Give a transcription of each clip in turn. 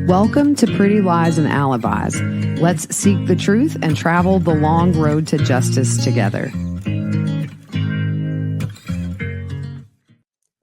Welcome to Pretty Lies and Alibis. Let's seek the truth and travel the long road to justice together.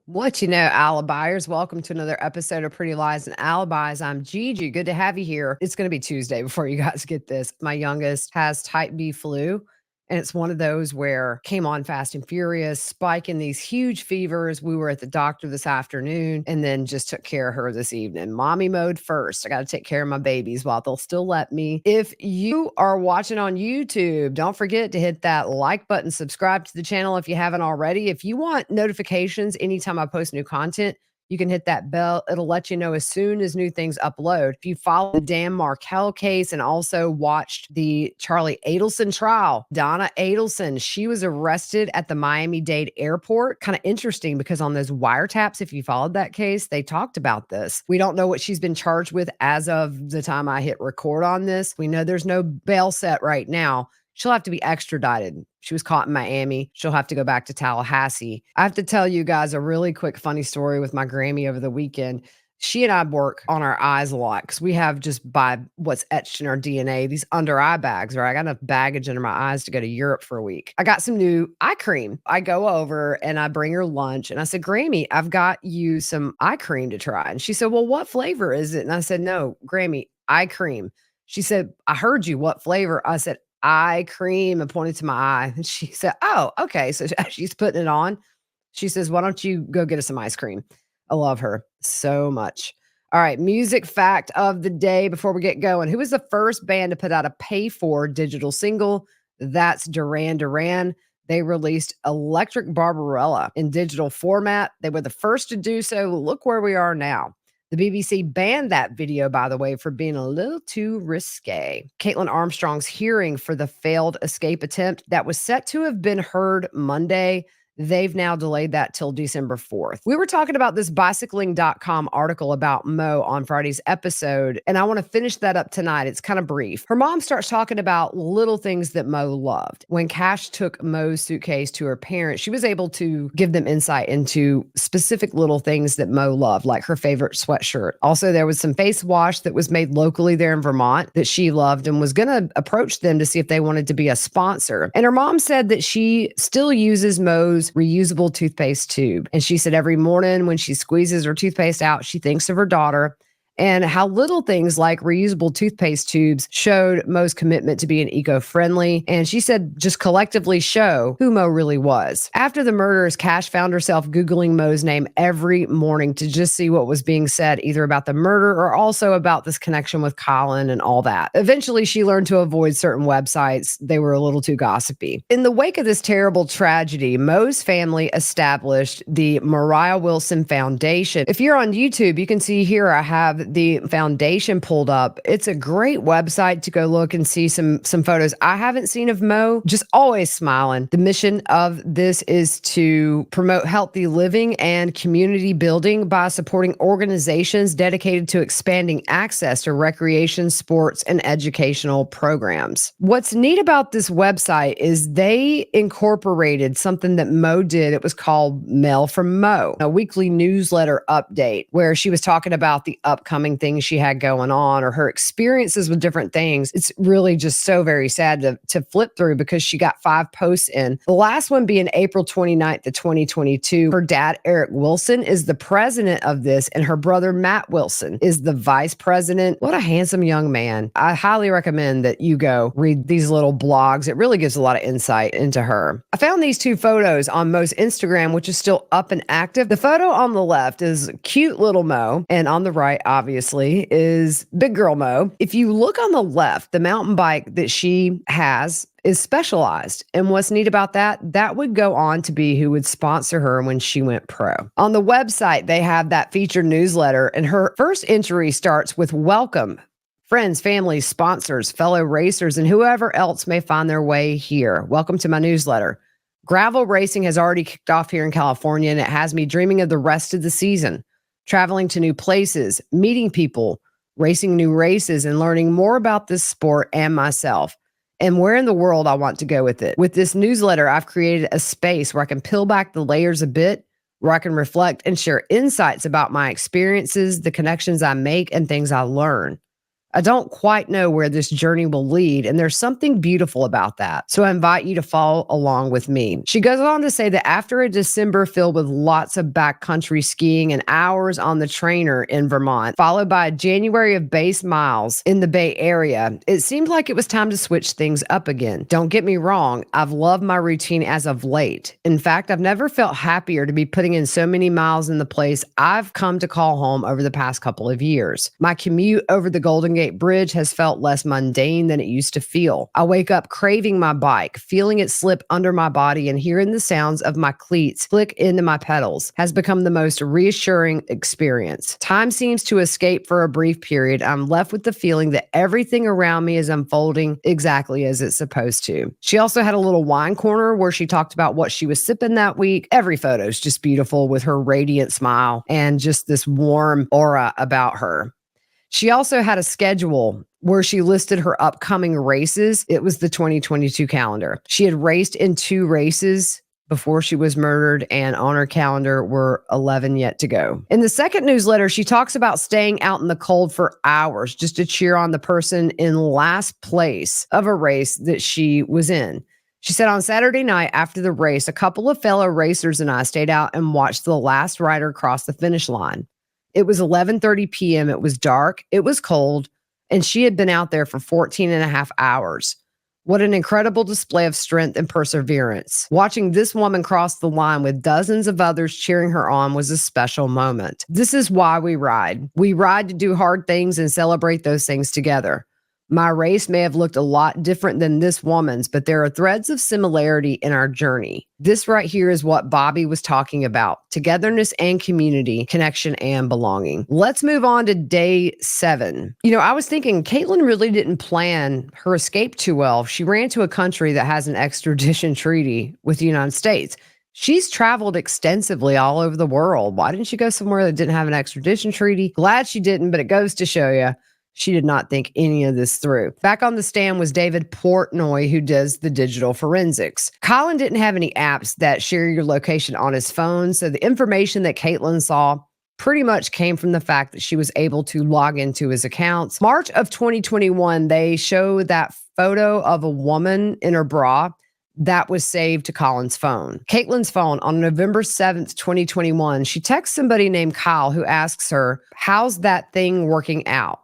What you know, Alibiers. Welcome to another episode of Pretty Lies and Alibis. I'm Gigi. Good to have you here. It's going to be Tuesday before you guys get this. My youngest has type B flu. And it's one of those where came on fast and furious, spiking these huge fevers. We were at the doctor this afternoon and then just took care of her this evening. Mommy mode first. I got to take care of my babies while they'll still let me. If you are watching on YouTube, don't forget to hit that like button, subscribe to the channel if you haven't already. If you want notifications anytime I post new content, you can hit that bell. It'll let you know as soon as new things upload. If you follow the Dan Markel case and also watched the Charlie Adelson trial, Donna Adelson, she was arrested at the Miami-Dade airport. Kind of interesting because on those wiretaps, if you followed that case, they talked about this. We don't know what she's been charged with as of the time I hit record on this. We know there's no bail set right now. She'll have to be extradited. She was caught in Miami. She'll have to go back to Tallahassee. I have to tell you guys a really quick funny story with my Grammy over the weekend. She and I work on our eyes a lot because we have just by what's etched in our DNA, these under eye bags, right? I got enough baggage under my eyes to go to Europe for a week. I got some new eye cream. I go over and I bring her lunch and I said, Grammy, I've got you some eye cream to try. And she said, well, what flavor is it? And I said, no, Grammy, eye cream. She said, I heard you. What flavor? I said, eye cream, and pointed to my eye. And she said, oh, okay. So she's putting it on. She says, why don't you go get us some ice cream? I love her so much. All right. Music fact of the day before we get going. Who was the first band to put out a pay-for digital single? That's Duran Duran. They released Electric Barbarella in digital format. They were the first to do so. Look where we are now. The BBC banned that video, by the way, for being a little too risque. Kaitlin Armstrong's hearing for the failed escape attempt that was set to have been heard Monday. They've now delayed that till December 4th. We were talking about this bicycling.com article about Mo on Friday's episode, and I want to finish that up tonight. It's kind of brief. Her mom starts talking about little things that Mo loved. When Cash took Mo's suitcase to her parents, she was able to give them insight into specific little things that Mo loved, like her favorite sweatshirt. Also, there was some face wash that was made locally there in Vermont that she loved and was going to approach them to see if they wanted to be a sponsor. And her mom said that she still uses Mo's reusable toothpaste tube. And she said every morning when she squeezes her toothpaste out, she thinks of her daughter and how little things like reusable toothpaste tubes showed Mo's commitment to being eco-friendly. And she said just collectively show who Mo really was. After the murders, Cash found herself Googling Mo's name every morning to just see what was being said, either about the murder or also about this connection with Colin and all that. Eventually, she learned to avoid certain websites. They were a little too gossipy. In the wake of this terrible tragedy, Mo's family established the Mariah Wilson Foundation. If you're on YouTube, you can see here I have the foundation pulled up. It's a great website to go look and see some photos I haven't seen of Mo, just always smiling. The mission of this is to promote healthy living and community building by supporting organizations dedicated to expanding access to recreation, sports, and educational programs. What's neat about this website is they incorporated something that Mo did. It was called Mail from Mo, a weekly newsletter update where she was talking about the upcoming things she had going on or her experiences with different things. It's really just so very sad to flip through because she got 5 posts in. The last one being April 29th of 2022. Her dad, Eric Wilson, is the president of this, and her brother, Matt Wilson, is the vice president. What a handsome young man. I highly recommend that you go read these little blogs. It really gives a lot of insight into her. I found these 2 photos on Mo's Instagram, which is still up and active. The photo on the left is cute little Mo, and on the right, obviously, is big girl Mo. If you look on the left, the mountain bike that she has is Specialized. And what's neat about that, that would go on to be who would sponsor her when she went pro. On the website, they have that featured newsletter, and her first entry starts with welcome. Friends, families, sponsors, fellow racers, and whoever else may find their way here. Welcome to my newsletter. Gravel racing has already kicked off here in California, and it has me dreaming of the rest of the season. Traveling to new places, meeting people, racing new races, and learning more about this sport and myself, and where in the world I want to go with it. With this newsletter, I've created a space where I can peel back the layers a bit, where I can reflect and share insights about my experiences, the connections I make, and things I learn. I don't quite know where this journey will lead, and there's something beautiful about that. So I invite you to follow along with me. She goes on to say that after a December filled with lots of backcountry skiing and hours on the trainer in Vermont, followed by a January of base miles in the Bay Area, it seemed like it was time to switch things up again. Don't get me wrong, I've loved my routine as of late. In fact, I've never felt happier to be putting in so many miles in the place I've come to call home over the past couple of years. My commute over the Golden Gate Bridge has felt less mundane than it used to feel. I wake up craving my bike, feeling it slip under my body, and hearing the sounds of my cleats flick into my pedals has become the most reassuring experience. Time seems to escape for a brief period. I'm left with the feeling that everything around me is unfolding exactly as it's supposed to. She also had a little wine corner where she talked about what she was sipping that week. Every photo is just beautiful with her radiant smile and just this warm aura about her. She also had a schedule where she listed her upcoming races. It was the 2022 calendar. She had raced in 2 races before she was murdered, and on her calendar were 11 yet to go. In the second newsletter, she talks about staying out in the cold for hours just to cheer on the person in last place of a race that she was in. She said, on Saturday night after the race, a couple of fellow racers and I stayed out and watched the last rider cross the finish line. It was 11:30 p.m. It was dark. It was cold. And she had been out there for 14 and a half hours. What an incredible display of strength and perseverance. Watching this woman cross the line with dozens of others cheering her on was a special moment. This is why we ride. We ride to do hard things and celebrate those things together. My race may have looked a lot different than this woman's, but there are threads of similarity in our journey. This right here is what Bobby was talking about: togetherness and community, connection and belonging. Let's move on to day 7. I was thinking Kaitlin really didn't plan her escape too well. She ran to a country that has an extradition treaty with the United States. She's traveled extensively all over the world. Why didn't she go somewhere that didn't have an extradition treaty? Glad she didn't, but it goes to show you she did not think any of this through. Back on the stand was David Portnoy, who does the digital forensics. Colin didn't have any apps that share your location on his phone, so the information that Kaitlin saw pretty much came from the fact that she was able to log into his accounts. March of 2021, they show that photo of a woman in her bra that was saved to Colin's phone. Kaitlin's phone on November 7th, 2021, she texts somebody named Kyle who asks her, "How's that thing working out?"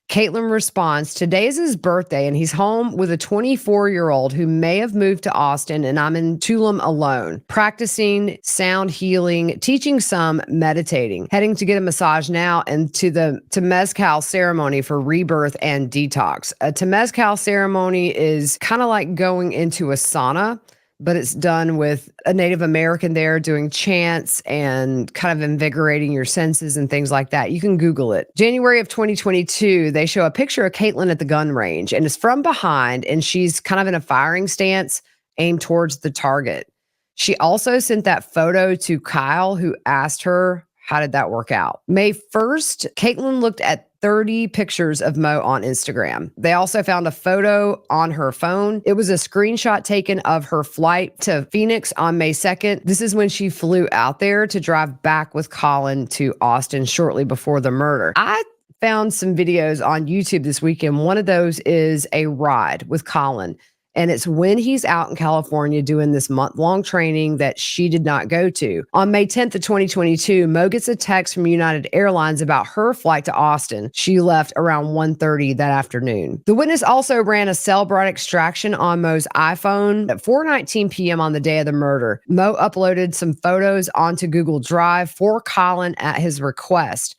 Kaitlin responds, "Today is his birthday and he's home with a 24-year-old who may have moved to Austin, and I'm in Tulum alone, practicing sound healing, teaching some, meditating, heading to get a massage now and to the Temazcal ceremony for rebirth and detox." A Temazcal ceremony is kind of like going into a sauna, but it's done with a Native American there doing chants and kind of invigorating your senses and things like that. You can Google it. January of 2022, they show a picture of Kaitlin at the gun range, and it's from behind, and she's kind of in a firing stance aimed towards the target. She also sent that photo to Kyle, who asked her, how did that work out? May 1st, Kaitlin looked at 30 pictures of Mo on Instagram. They also found a photo on her phone. It was a screenshot taken of her flight to Phoenix on May 2nd. This is when she flew out there to drive back with Colin to Austin shortly before the murder. I found some videos on YouTube this weekend. One of those is a ride with Colin. And it's when he's out in California doing this month-long training that she did not go to. On May 10th of 2022, Mo gets a text from United Airlines about her flight to Austin. She left around 1:30 that afternoon. The witness also ran a Cellbrite extraction on Mo's iPhone at 4:19 p.m. on the day of the murder. Mo uploaded some photos onto Google Drive for Colin at his request.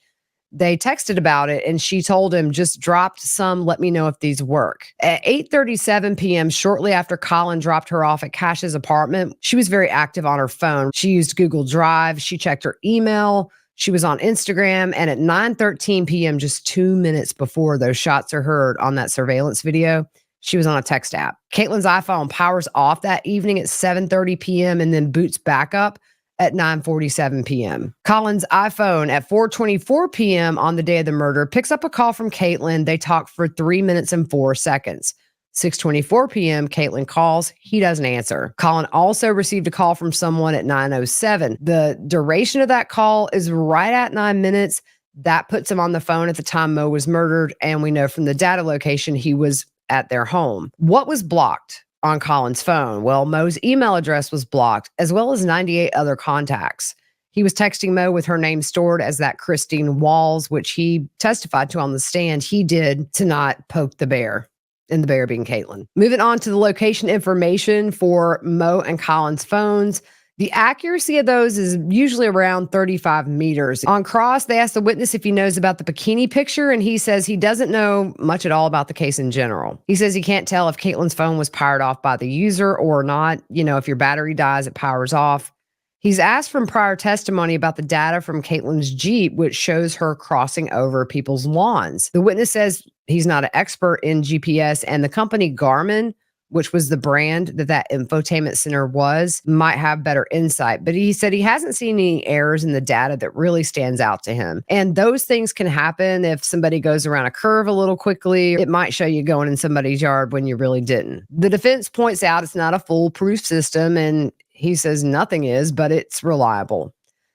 They texted about it, and she told him, "Just dropped some. Let me know if these work." At 8:37 p.m., shortly after Colin dropped her off at Cash's apartment, she was very active on her phone. She used Google Drive. She checked her email. She was on Instagram. And at 9:13 p.m., just 2 minutes before those shots are heard on that surveillance video, she was on a text app. Kaitlin's iPhone powers off that evening at 7:30 p.m. and then boots back up at 9:47 p.m. Colin's iPhone at 4:24 p.m. on the day of the murder picks up a call from Kaitlin. They talk for 3 minutes and 4 seconds. 6:24 p.m., Kaitlin calls. He doesn't answer. Colin also received a call from someone at 9:07. The duration of that call is right at 9 minutes. That puts him on the phone at the time Mo was murdered, and we know from the data location he was at their home. What was blocked on Colin's phone? Well, Mo's email address was blocked, as well as 98 other contacts. He was texting Mo with her name stored as that Christine Walls, which he testified to on the stand he did to not poke the bear, and the bear being Kaitlin. Moving on to the location information for Mo and Colin's phones. The accuracy of those is usually around 35 meters. On cross, they asked the witness if he knows about the bikini picture, and he says he doesn't know much at all about the case in general. He says he can't tell if Caitlin's phone was powered off by the user or not. You know, if your battery dies, it powers off. He's asked from prior testimony about the data from Caitlin's Jeep, which shows her crossing over people's lawns. The witness says he's not an expert in GPS, and the company Garmin, which was the brand that infotainment center was, might have better insight. But he said he hasn't seen any errors in the data that really stands out to him. And those things can happen if somebody goes around a curve a little quickly. It might show you going in somebody's yard when you really didn't. The defense points out it's not a foolproof system, and he says nothing is, but it's reliable.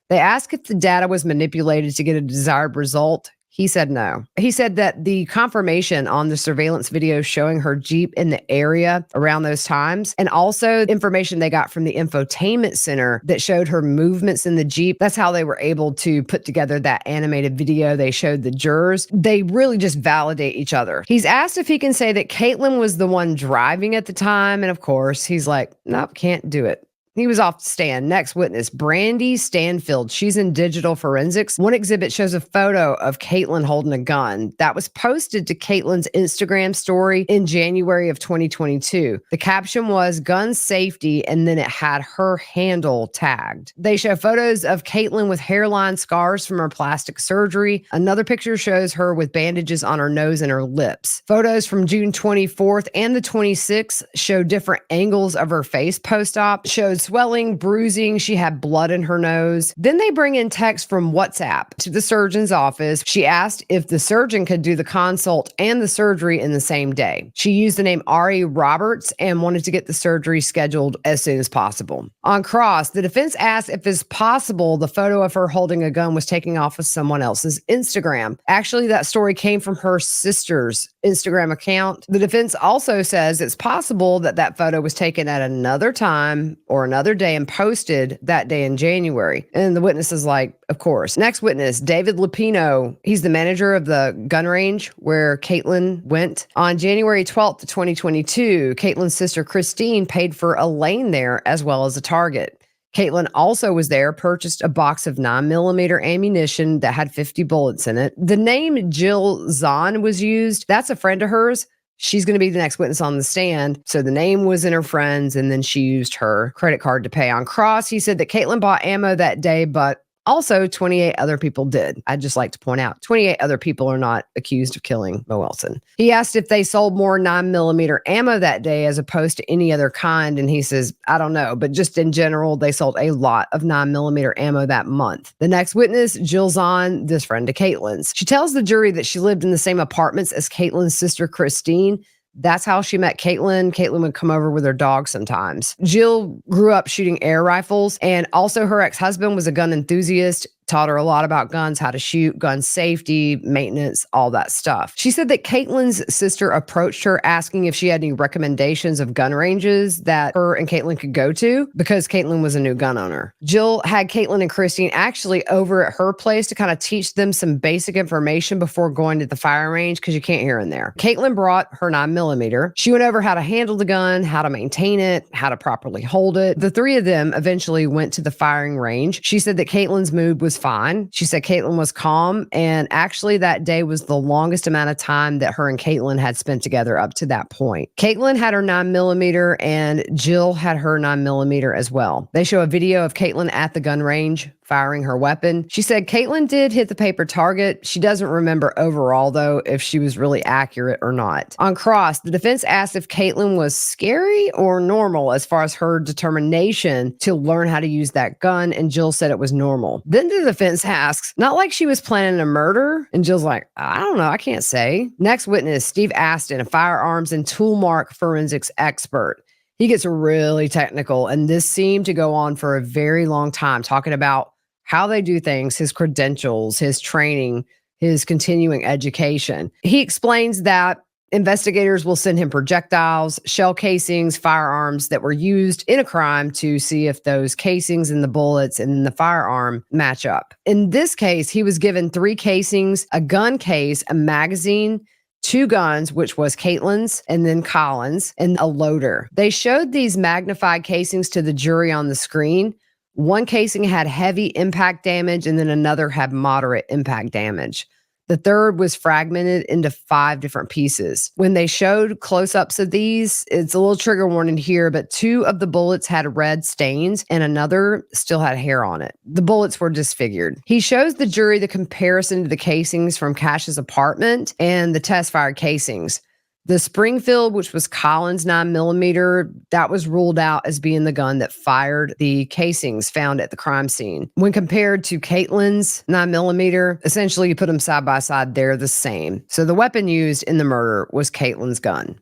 They ask if the data was manipulated to get a desired result. He said no. He said that the confirmation on the surveillance video showing her Jeep in the area around those times, and also information they got from the infotainment center that showed her movements in the Jeep, that's how they were able to put together that animated video they showed the jurors. They really just validate each other. He's asked if he can say that Kaitlin was the one driving at the time, and of course, he's like, nope, can't do it. He was off the stand. Next witness, Brandy Stanfield. She's in digital forensics. One exhibit shows a photo of Kaitlin holding a gun that was posted to Caitlin's Instagram story in January of 2022. The caption was gun safety, and then it had her handle tagged. They show photos of Kaitlin with hairline scars from her plastic surgery. Another picture shows her with bandages on her nose and her lips. Photos from June 24th and the 26th show different angles of her face post-op. Shows swelling, bruising. She had blood in her nose. Then they bring in text from WhatsApp to the surgeon's office. She asked if the surgeon could do the consult and the surgery in the same day. She used the name Ari Roberts and wanted to get the surgery scheduled as soon as possible. On cross, the defense asked if it's possible the photo of her holding a gun was taken off of someone else's Instagram. Actually, that story came from her sister's Instagram account. The defense also says it's possible that that photo was taken at another time or another day and posted that day in January. And the witness is like, of course. Next witness, David Lupino. He's the manager of the gun range where Kaitlin went. On January 12th, 2022, Caitlin's sister Christine paid for a lane there as well as a target. Kaitlin also was there, purchased a box of 9mm ammunition that had 50 bullets in it. The name Jill Zahn was used. That's a friend of hers. She's going to be the next witness on the stand. So the name was in her friend's, and then she used her credit card to pay. On cross, he said that Kaitlin bought ammo that day, but also 28 other people did. I'd just like to point out 28 other people are not accused of killing Mo Wilson. He asked if they sold more 9mm ammo that day as opposed to any other kind, and he says, I don't know, but just in general, they sold a lot of 9mm ammo that month. The next witness, Jill Zahn, this friend of Caitlin's. She tells the jury that she lived in the same apartments as Caitlin's sister Christine. That's how she met Kaitlin. Kaitlin would come over with her dog sometimes. Jill grew up shooting air rifles, and also her ex-husband was a gun enthusiast, taught her a lot about guns, how to shoot, gun safety, maintenance, all that stuff. She said that Caitlin's sister approached her asking if she had any recommendations of gun ranges that her and Kaitlin could go to because Kaitlin was a new gun owner. Jill had Kaitlin and Christine actually over at her place to kind of teach them some basic information before going to the firing range because you can't hear in there. Kaitlin brought her 9mm. She went over how to handle the gun, how to maintain it, how to properly hold it. The three of them eventually went to the firing range. She said that Caitlin's mood was fine. She said Kaitlin was calm, and actually that day was the longest amount of time that her and Kaitlin had spent together up to that point. Kaitlin had her 9mm and Jill had her 9mm as well. They show a video of Kaitlin at the gun range firing her weapon. She said Kaitlin did hit the paper target. She doesn't remember overall, though, if she was really accurate or not. On cross, the defense asked if Kaitlin was scary or normal as far as her determination to learn how to use that gun, and Jill said it was normal. Then the defense asks, not like she was planning a murder, and Jill's like, I don't know, I can't say. Next witness, Steve Aston, a firearms and toolmark forensics expert. He gets really technical, and this seemed to go on for a very long time, talking about how they do things, his credentials, his training, his continuing education. He explains that investigators will send him projectiles, shell casings, firearms that were used in a crime to see if those casings and the bullets and the firearm match up. In this case, he was given 3 casings, a gun case, a magazine, 2 guns, which was Kaitlin's and then Colin's, and a loader. They showed these magnified casings to the jury on the screen. One casing had heavy impact damage, and then another had moderate impact damage. The third was fragmented into 5 different pieces. When they showed close-ups of these, it's a little trigger warning here, but 2 of the bullets had red stains and another still had hair on it. The bullets were disfigured. He shows the jury the comparison to the casings from Cash's apartment and the test-fired casings. The Springfield, which was Colin's 9mm, that was ruled out as being the gun that fired the casings found at the crime scene. When compared to Kaitlin's 9mm, essentially you put them side by side, they're the same. So the weapon used in the murder was Kaitlin's gun.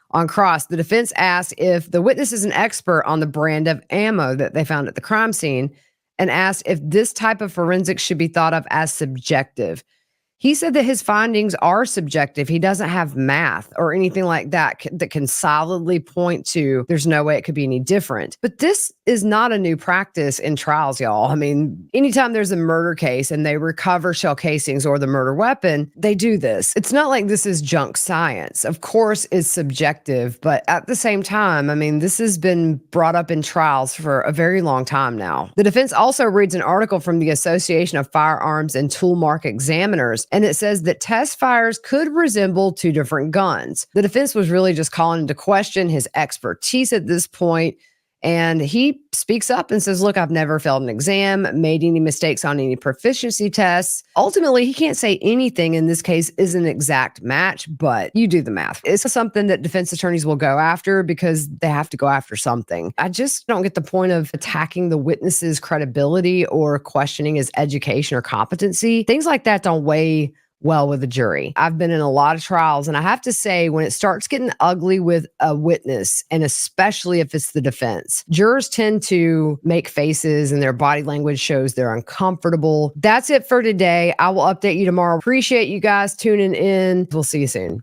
On cross, the defense asked if the witness is an expert on the brand of ammo that they found at the crime scene and asked if this type of forensics should be thought of as subjective. He said that his findings are subjective. He doesn't have math or anything like that that can solidly point to there's no way it could be any different. But this is not a new practice in trials, y'all. I mean, anytime there's a murder case and they recover shell casings or the murder weapon, they do this. It's not like this is junk science. Of course, it's subjective, but at the same time, I mean, this has been brought up in trials for a very long time now. The defense also reads an article from the Association of Firearms and Toolmark Examiners, and it says that test fires could resemble 2 different guns. The defense was really just calling into question his expertise at this point, and he speaks up and says, look, I've never failed an exam, made any mistakes on any proficiency tests. Ultimately, he can't say anything in this case is an exact match, but you do the math. It's something that defense attorneys will go after because they have to go after something. I just don't get the point of attacking the witness's credibility or questioning his education or competency. Things like that don't weigh well with a jury. I've been in a lot of trials, and I have to say, when it starts getting ugly with a witness, and especially if it's the defense, jurors tend to make faces and their body language shows they're uncomfortable. That's it for today. I will update you tomorrow. Appreciate you guys tuning in. We'll see you soon.